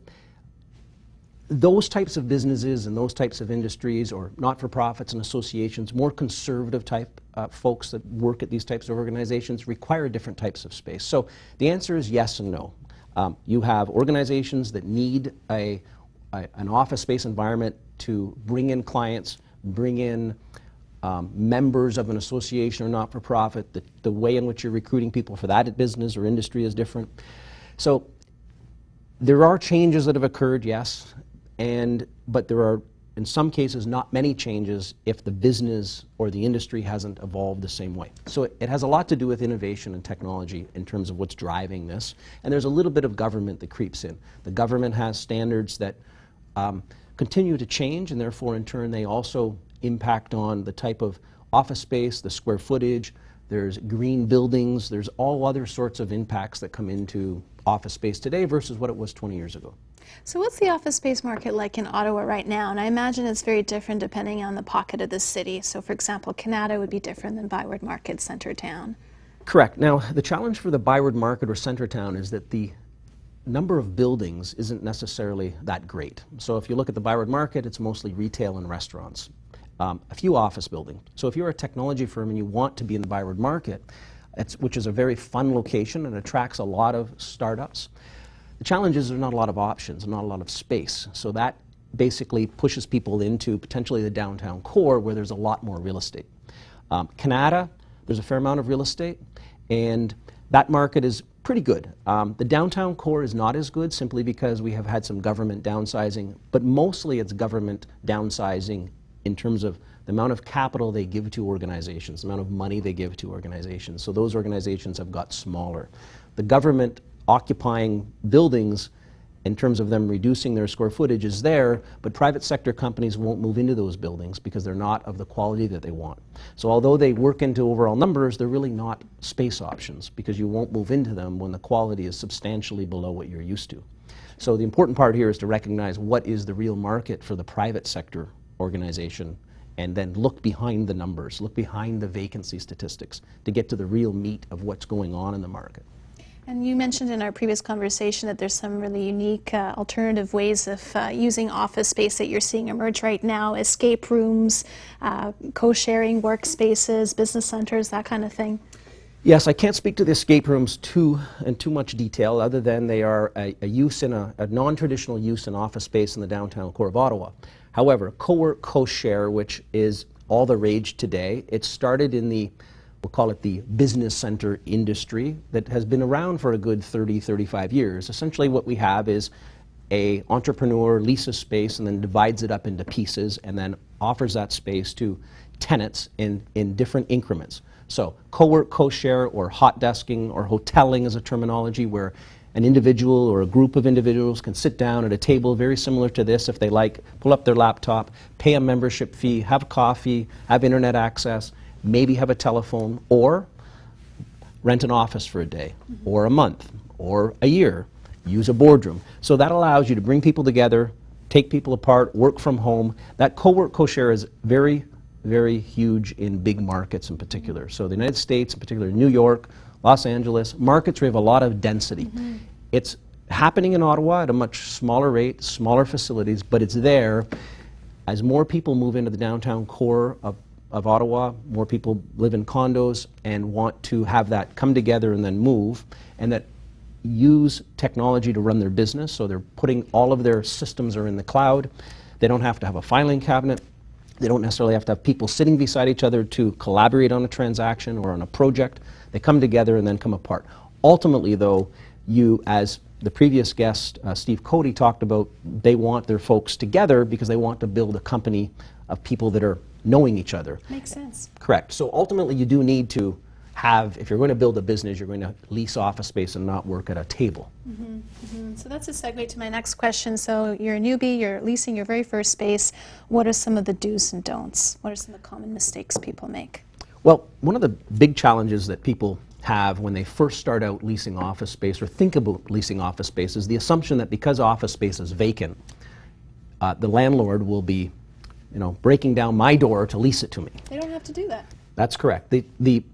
those types of businesses and those types of industries, or not-for-profits and associations, more conservative type folks that work at these types of organizations require different types of space. So the answer is yes and no. You have organizations that need an office space environment to bring in clients, bring in members of an association or not-for-profit. The way in which you're recruiting people for that business or industry is different. So there are changes that have occurred, yes, but there are, in some cases, not many changes if the business or the industry hasn't evolved the same way. So it has a lot to do with innovation and technology in terms of what's driving this. And there's a little bit of government that creeps in. The government has standards that continue to change, and therefore, in turn, they also impact on the type of office space, the square footage, there's green buildings, there's all other sorts of impacts that come into office space today versus what it was 20 years ago. So what's the office space market like in Ottawa right now? And I imagine it's very different depending on the pocket of the city. So for example, Canada would be different than Byward Market, Centre Town. Correct. Now, the challenge for the Byward Market or Centre Town is that the number of buildings isn't necessarily that great. So if you look at the Byward Market, it's mostly retail and restaurants. A few office buildings. So if you're a technology firm and you want to be in the Byward Market, which is a very fun location and attracts a lot of startups, the challenge is there's not a lot of options, not a lot of space. So that basically pushes people into potentially the downtown core where there's a lot more real estate. Canada, there's a fair amount of real estate, and that market is pretty good. The downtown core is not as good simply because we have had some government downsizing, but mostly it's government downsizing in terms of the amount of capital they give to organizations, the amount of money they give to organizations. So those organizations have got smaller. The government occupying buildings, in terms of them reducing their square footage, is there, but private sector companies won't move into those buildings because they're not of the quality that they want. So although they work into overall numbers, they're really not space options because you won't move into them when the quality is substantially below what you're used to. So the important part here is to recognize what is the real market for the private sector organization, and then look behind the numbers, look behind the vacancy statistics to get to the real meat of what's going on in the market. And you mentioned in our previous conversation that there's some really unique alternative ways of using office space that you're seeing emerge right now, escape rooms, co-sharing workspaces, business centers, that kind of thing. Yes, I can't speak to the escape rooms in too much detail other than they are a non-traditional use in office space in the downtown core of Ottawa. However, co-work, co-share, which is all the rage today, it started in we'll call it the business center industry that has been around for a good 30, 35 years. Essentially what we have is an entrepreneur leases space and then divides it up into pieces and then offers that space to tenants in different increments. So co-work, co-share, or hot desking or hoteling is a terminology where an individual or a group of individuals can sit down at a table very similar to this if they like, pull up their laptop, pay a membership fee, have coffee, have internet access, maybe have a telephone, or rent an office for a day, or a month, or a year, use a boardroom. So that allows you to bring people together, take people apart, work from home. That co-work, co-share is very, very huge in big markets in particular. So the United States, in particular New York, Los Angeles, markets where you have a lot of density. It's happening in Ottawa at a much smaller rate, smaller facilities, but it's there. As more people move into the downtown core of Ottawa, more people live in condos and want to have that come together and then move, and that use technology to run their business. So they're putting all of their systems are in the cloud. They don't have to have a filing cabinet. They don't necessarily have to have people sitting beside each other to collaborate on a transaction or on a project. They come together and then come apart. Ultimately, though, as the previous guest, Steve Cody, talked about, they want their folks together because they want to build a company of people that are knowing each other. Makes sense. Correct. So ultimately, you do need to have, if you're going to build a business, you're going to lease office space and not work at a table. So that's a segue to my next question. So you're a newbie, you're leasing your very first space. What are some of the do's and don'ts? What are some of the common mistakes people make? Well, one of the big challenges that people have when they first start out leasing office space or think about leasing office space is the assumption that because office space is vacant, the landlord will be, breaking down my door to lease it to me. They don't have to do that. That's correct.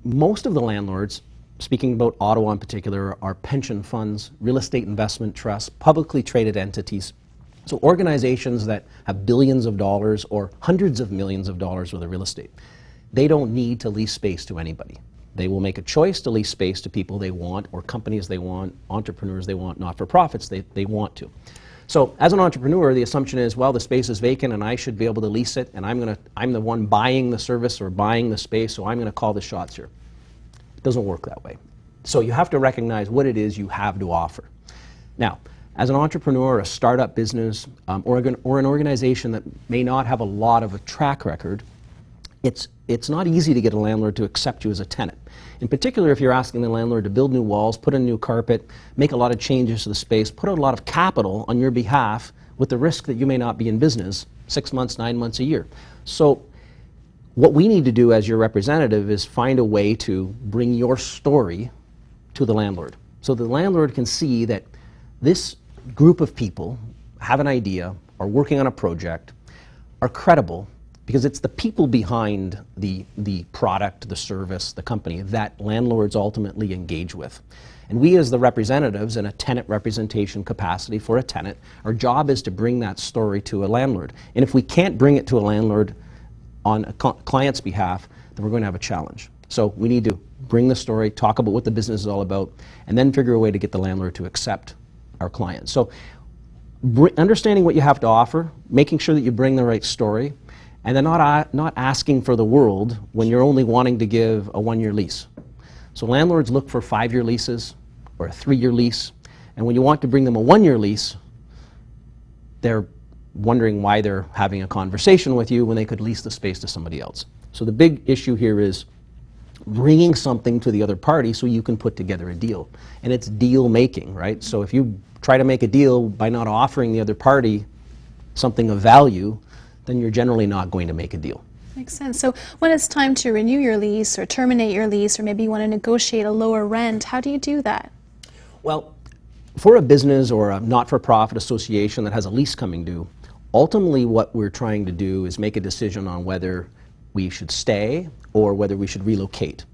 Most of the landlords, speaking about Ottawa in particular, are pension funds, real estate investment trusts, publicly traded entities. So organizations that have billions of dollars or hundreds of millions of dollars worth of real estate. They don't need to lease space to anybody. They will make a choice to lease space to people they want or companies they want, entrepreneurs they want, not-for-profits they want to. So as an entrepreneur, the assumption is, well, the space is vacant and I should be able to lease it, and I'm the one buying the service or buying the space, so I'm going to call the shots here. It doesn't work that way. So you have to recognize what it is you have to offer. Now, as an entrepreneur, a startup business, or an organization that may not have a lot of a track record, it's not easy to get a landlord to accept you as a tenant. In particular, if you're asking the landlord to build new walls, put in new carpet, make a lot of changes to the space, put out a lot of capital on your behalf with the risk that you may not be in business 6 months, 9 months, a year. So what we need to do as your representative is find a way to bring your story to the landlord. So the landlord can see that this group of people have an idea, are working on a project, are credible, because it's the people behind the product, the service, the company that landlords ultimately engage with. And we as the representatives in a tenant representation capacity for a tenant, our job is to bring that story to a landlord. And if we can't bring it to a landlord on a client's behalf, then we're going to have a challenge. So we need to bring the story, talk about what the business is all about, and then figure a way to get the landlord to accept our client. So understanding what you have to offer, making sure that you bring the right story, and then not asking for the world when you're only wanting to give a 1-year lease. So landlords look for 5-year leases or a 3-year lease, and when you want to bring them a 1-year lease, they're wondering why they're having a conversation with you when they could lease the space to somebody else. So the big issue here is bringing something to the other party so you can put together a deal. And it's deal making, right? So if you try to make a deal by not offering the other party something of value, then you're generally not going to make a deal. Makes sense. So when it's time to renew your lease or terminate your lease, or maybe you want to negotiate a lower rent, how do you do that? Well, for a business or a not-for-profit association that has a lease coming due, ultimately what we're trying to do is make a decision on whether we should stay or whether we should relocate.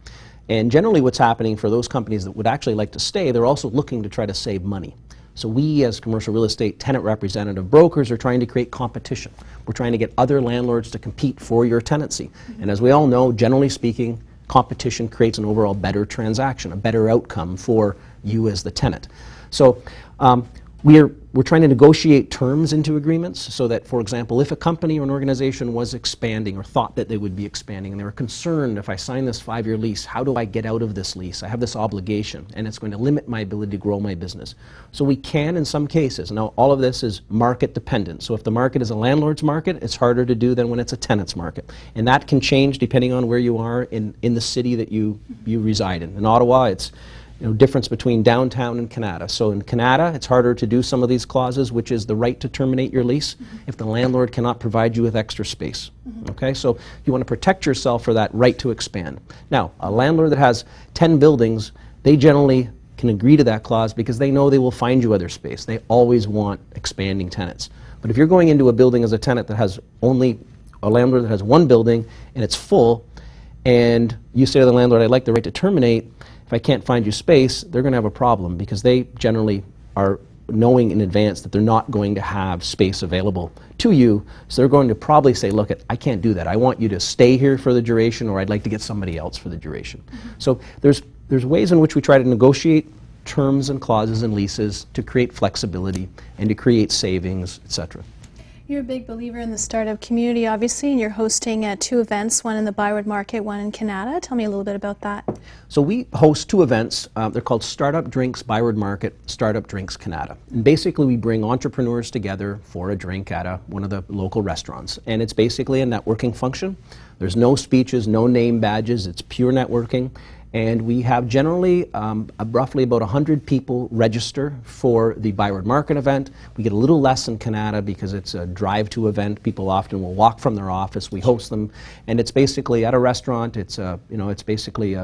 And generally what's happening for those companies that would actually like to stay, they're also looking to try to save money. So we as commercial real estate tenant representative brokers are trying to create competition. We're trying to get other landlords to compete for your tenancy. And as we all know, generally speaking, competition creates an overall better transaction, a better outcome for you as the tenant. So we're trying to negotiate terms into agreements so that, for example, if a company or an organization was expanding or thought that they would be expanding and they were concerned, if I sign this 5-year lease, how do I get out of this lease? I have this obligation and it's going to limit my ability to grow my business. So we can in some cases. Now all of this is market dependent. So if the market is a landlord's market, it's harder to do than when it's a tenant's market. And that can change depending on where you are in the city that you reside in. In Ottawa, it's difference between downtown and Canada. So in Canada, it's harder to do some of these clauses, which is the right to terminate your lease if the landlord cannot provide you with extra space. Okay, so you want to protect yourself for that right to expand. Now, a landlord that has 10 buildings, they generally can agree to that clause because they know they will find you other space. They always want expanding tenants. But if you're going into a building as a tenant that has only a landlord that has 1 building and it's full, and you say to the landlord, I'd like the right to terminate, if I can't find you space, they're going to have a problem because they generally are knowing in advance that they're not going to have space available to you. So they're going to probably say, look, I can't do that. I want you to stay here for the duration, or I'd like to get somebody else for the duration. So there's ways in which we try to negotiate terms and clauses and leases to create flexibility and to create savings, etc. You're a big believer in the startup community, obviously, and you're hosting 2 events, one in the Byward Market, one in Canada. Tell me a little bit about that. So we host 2 events. They're called Startup Drinks Byward Market, Startup Drinks Canada. And basically we bring entrepreneurs together for a drink at one of the local restaurants. And it's basically a networking function. There's no speeches, no name badges. It's pure networking. And we have generally roughly about 100 people register for the Byward Market event. We get a little less in Canada because it's a drive-to event. People often will walk from their office. We host them, and it's basically at a restaurant. It's it's basically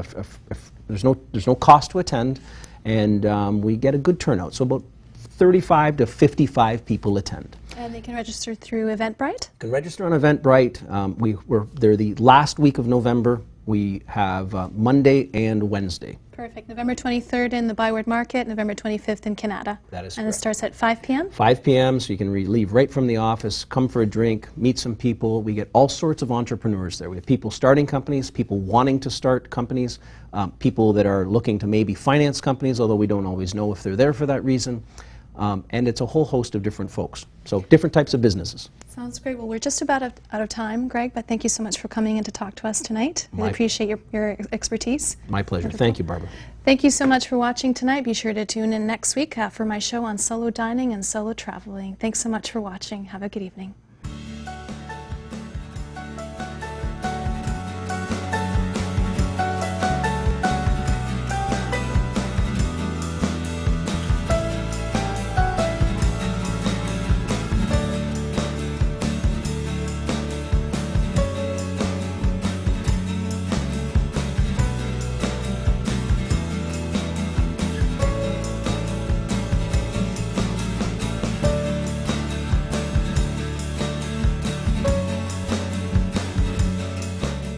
There's no cost to attend, and we get a good turnout. So about 35 to 55 people attend. And they can register through Eventbrite? You can register on Eventbrite. They're the last week of November. We have Monday and Wednesday. Perfect. November 23rd in the Byward Market, November 25th in Canada. That is And correct. it starts at 5 p.m.? 5 p.m., so you can leave right from the office, come for a drink, meet some people. We get all sorts of entrepreneurs there. We have people starting companies, people wanting to start companies, people that are looking to maybe finance companies, although we don't always know if they're there for that reason. And it's a whole host of different folks, so different types of businesses. Sounds great. Well, we're just about out of time, Greg, but thank you so much for coming in to talk to us tonight. We appreciate your expertise. My pleasure. Wonderful. Thank you, Barbara. Thank you so much for watching tonight. Be sure to tune in next week for my show on solo dining and solo traveling. Thanks so much for watching. Have a good evening.